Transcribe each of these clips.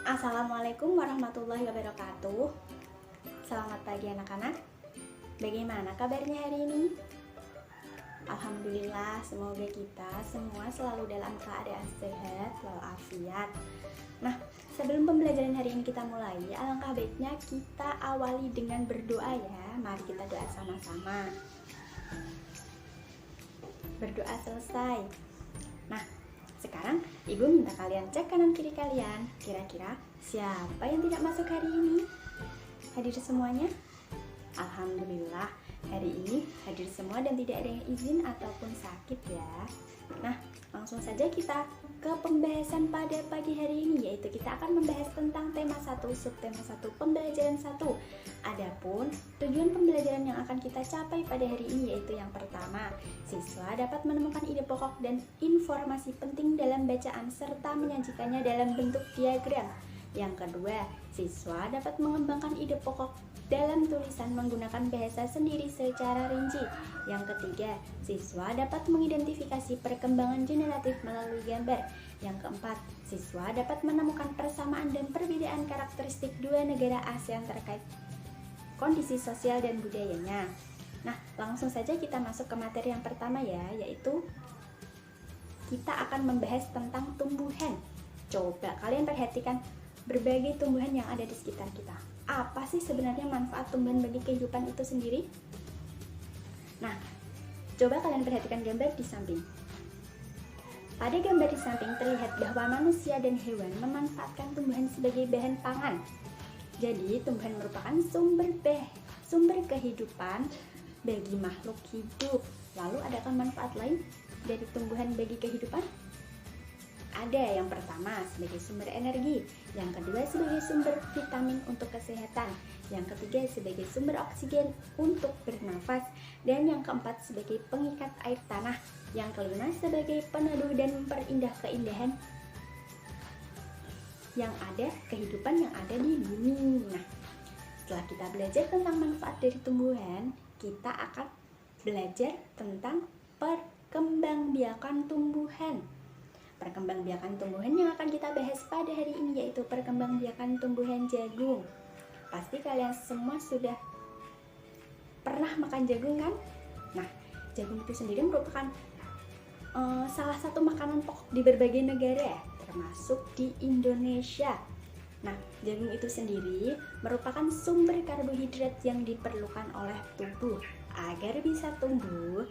Assalamualaikum warahmatullahi wabarakatuh. Selamat pagi anak-anak. Bagaimana kabarnya hari ini? Alhamdulillah, semoga kita semua selalu dalam keadaan sehat walafiat. Nah, sebelum pembelajaran hari ini kita mulai, alangkah baiknya kita awali dengan berdoa ya. Mari kita doa sama-sama. Berdoa selesai. Nah, sekarang ibu minta kalian cek kanan kiri kalian. Kira-kira siapa yang tidak masuk hari ini? Hadir semuanya? Alhamdulillah, hari ini hadir semua dan tidak ada yang izin ataupun sakit ya. Nah, langsung saja kita ke pembahasan pada pagi hari ini, yaitu kita akan membahas tentang tema 1, subtema 1, pembelajaran 1. Adapun tujuan pembelajaran yang akan kita capai pada hari ini yaitu yang pertama, siswa dapat menemukan ide pokok dan informasi penting dalam bacaan serta menyajikannya dalam bentuk diagram. Yang kedua, siswa dapat mengembangkan ide pokok dalam tulisan menggunakan bahasa sendiri secara rinci. Yang ketiga, siswa dapat mengidentifikasi perkembangan generatif melalui gambar. Yang keempat, siswa dapat menemukan persamaan dan perbedaan karakteristik dua negara ASEAN terkait kondisi sosial dan budayanya. Nah, langsung saja kita masuk ke materi yang pertama ya, yaitu kita akan membahas tentang tumbuhan. Coba kalian perhatikan berbagai tumbuhan yang ada di sekitar kita. Apa sih sebenarnya manfaat tumbuhan bagi kehidupan itu sendiri? Nah, coba kalian perhatikan gambar di samping. Pada gambar di samping terlihat bahwa manusia dan hewan memanfaatkan tumbuhan sebagai bahan pangan. Jadi, tumbuhan merupakan sumber kehidupan bagi makhluk hidup. Lalu, adakah manfaat lain dari tumbuhan bagi kehidupan? Ada, yang pertama sebagai sumber energi, yang kedua sebagai sumber vitamin untuk kesehatan, yang ketiga sebagai sumber oksigen untuk bernafas, dan yang keempat sebagai pengikat air tanah, yang kelima sebagai peneduh dan memperindah keindahan yang ada, kehidupan yang ada di bumi. Nah, setelah kita belajar tentang manfaat dari tumbuhan, kita akan belajar tentang perkembangbiakan tumbuhan. Perkembangbiakan tumbuhan yang akan kita bahas pada hari ini yaitu perkembangbiakan tumbuhan jagung. Pasti kalian semua sudah pernah makan jagung kan? Nah, jagung itu sendiri merupakan salah satu makanan pokok di berbagai negara, termasuk di Indonesia. Nah, jagung itu sendiri merupakan sumber karbohidrat yang diperlukan oleh tubuh. Agar bisa tumbuh,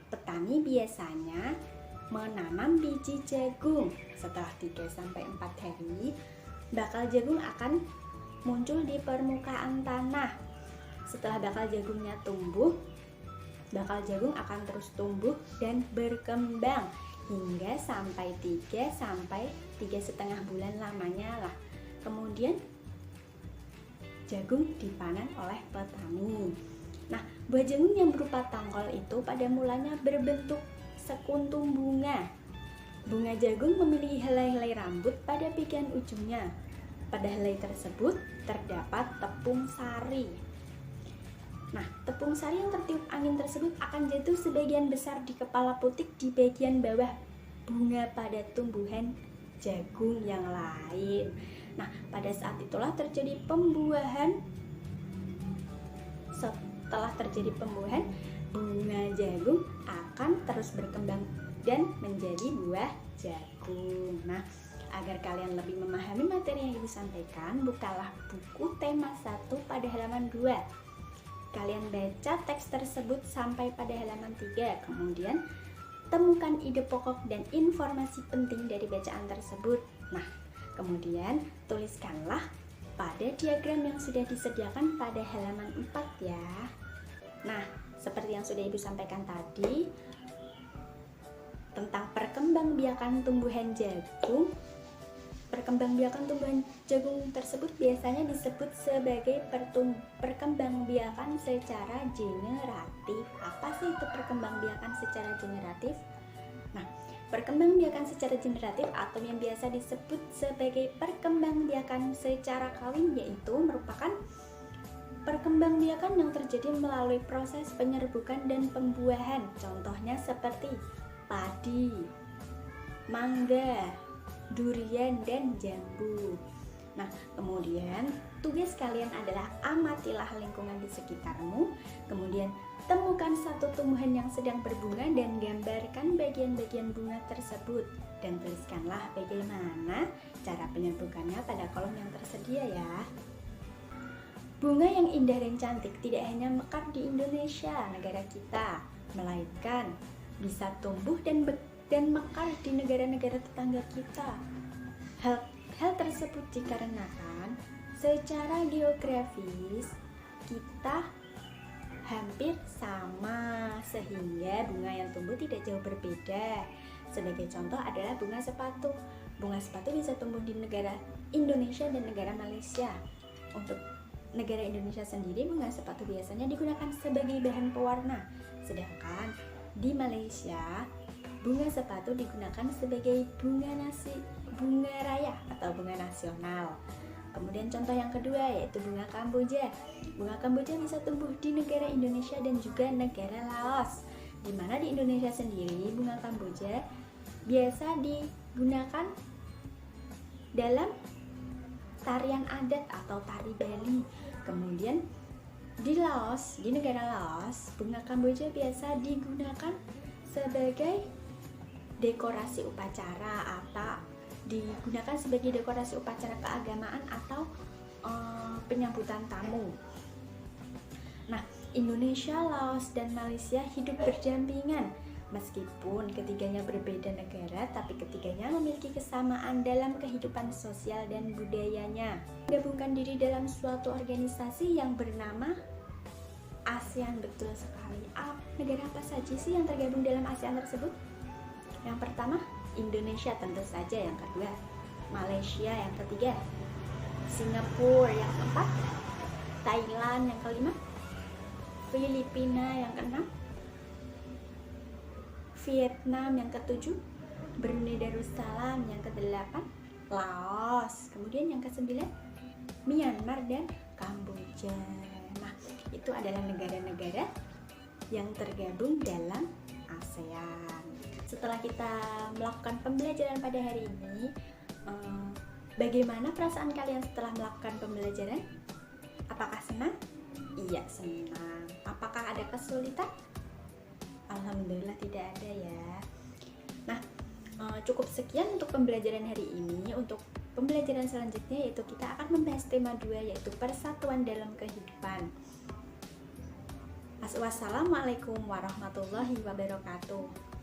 petani biasanya menanam biji jagung. Setelah 3-4 hari, bakal jagung akan muncul di permukaan tanah. Setelah bakal jagungnya tumbuh, bakal jagung akan terus tumbuh dan berkembang hingga sampai 3-3,5 bulan lamanya lah. Kemudian jagung dipanen oleh petani. Nah, buah jagung yang berupa tangkol itu pada mulanya berbentuk sekuntum bunga. Bunga jagung memiliki helai-helai rambut pada bagian ujungnya. Pada helai tersebut terdapat tepung sari. Nah, tepung sari yang tertiup angin tersebut akan jatuh sebagian besar di kepala putik di bagian bawah bunga pada tumbuhan jagung yang lain. Nah, pada saat itulah terjadi pembuahan. Setelah terjadi pembuahan, bunga jagung akan terus berkembang dan menjadi buah jagung. Nah, agar kalian lebih memahami materi yang ibu sampaikan, bukalah buku tema 1 pada halaman 2. Kalian baca teks tersebut sampai pada halaman 3. Kemudian, temukan ide pokok dan informasi penting dari bacaan tersebut. Nah, kemudian tuliskanlah pada diagram yang sudah disediakan pada halaman 4 ya. Nah, seperti yang sudah ibu sampaikan tadi tentang perkembangbiakan tumbuhan jagung. Perkembangbiakan tumbuhan jagung tersebut biasanya disebut sebagai perkembangbiakan secara generatif. Apa sih itu perkembangbiakan secara generatif? Nah, perkembangbiakan secara generatif atau yang biasa disebut sebagai perkembangbiakan secara kawin yaitu merupakan perkembangbiakan yang terjadi melalui proses penyerbukan dan pembuahan. Contohnya seperti padi, mangga, durian, dan jambu. Nah, kemudian tugas kalian adalah amatilah lingkungan di sekitarmu, kemudian temukan satu tumbuhan yang sedang berbunga dan gambarkan bagian-bagian bunga tersebut, dan tuliskanlah bagaimana cara penyerbukannya pada kolom yang tersedia ya. Bunga yang indah dan cantik tidak hanya mekar di Indonesia, negara kita, melainkan bisa tumbuh dan mekar di negara-negara tetangga kita. Hal tersebut dikarenakan secara geografis kita hampir sama, sehingga bunga yang tumbuh tidak jauh berbeda. Sebagai contoh adalah bunga sepatu. Bunga sepatu bisa tumbuh di negara Indonesia dan negara Malaysia. Untuk negara Indonesia sendiri, bunga sepatu biasanya digunakan sebagai bahan pewarna, sedangkan di Malaysia bunga sepatu digunakan sebagai bunga raya atau bunga nasional. Kemudian contoh yang kedua yaitu bunga Kamboja. Bunga Kamboja bisa tumbuh di negara Indonesia dan juga negara Laos. Di mana di Indonesia sendiri bunga Kamboja biasa digunakan dalam tarian adat atau tari Bali. Kemudian di Laos, di negara Laos, bunga Kamboja biasa digunakan sebagai dekorasi upacara atau digunakan sebagai dekorasi upacara keagamaan atau penyambutan tamu. Nah, Indonesia, Laos, dan Malaysia hidup berdampingan. Meskipun ketiganya berbeda negara, tapi ketiganya memiliki kesamaan dalam kehidupan sosial dan budayanya. Gabungkan diri dalam suatu organisasi yang bernama ASEAN. Betul sekali. Negara apa saja sih yang tergabung dalam ASEAN tersebut? Yang pertama, Indonesia tentu saja. Yang kedua, Malaysia. Yang ketiga, Singapura. Yang keempat, Thailand. Yang kelima, Filipina. Yang keenam, Vietnam. Yang ketujuh, Brunei Darussalam. Yang kedelapan, Laos. Kemudian yang kesembilan, Myanmar dan Kamboja. Nah, itu adalah negara-negara yang tergabung dalam ASEAN. Setelah kita melakukan pembelajaran pada hari ini, bagaimana perasaan kalian setelah melakukan pembelajaran? Apakah senang? Iya, senang. Apakah ada kesulitan? Alhamdulillah tidak ada ya. Nah, cukup sekian untuk pembelajaran hari ini. Untuk pembelajaran selanjutnya yaitu kita akan membahas tema 2 yaitu persatuan dalam kehidupan. Wassalamualaikum warahmatullahi wabarakatuh.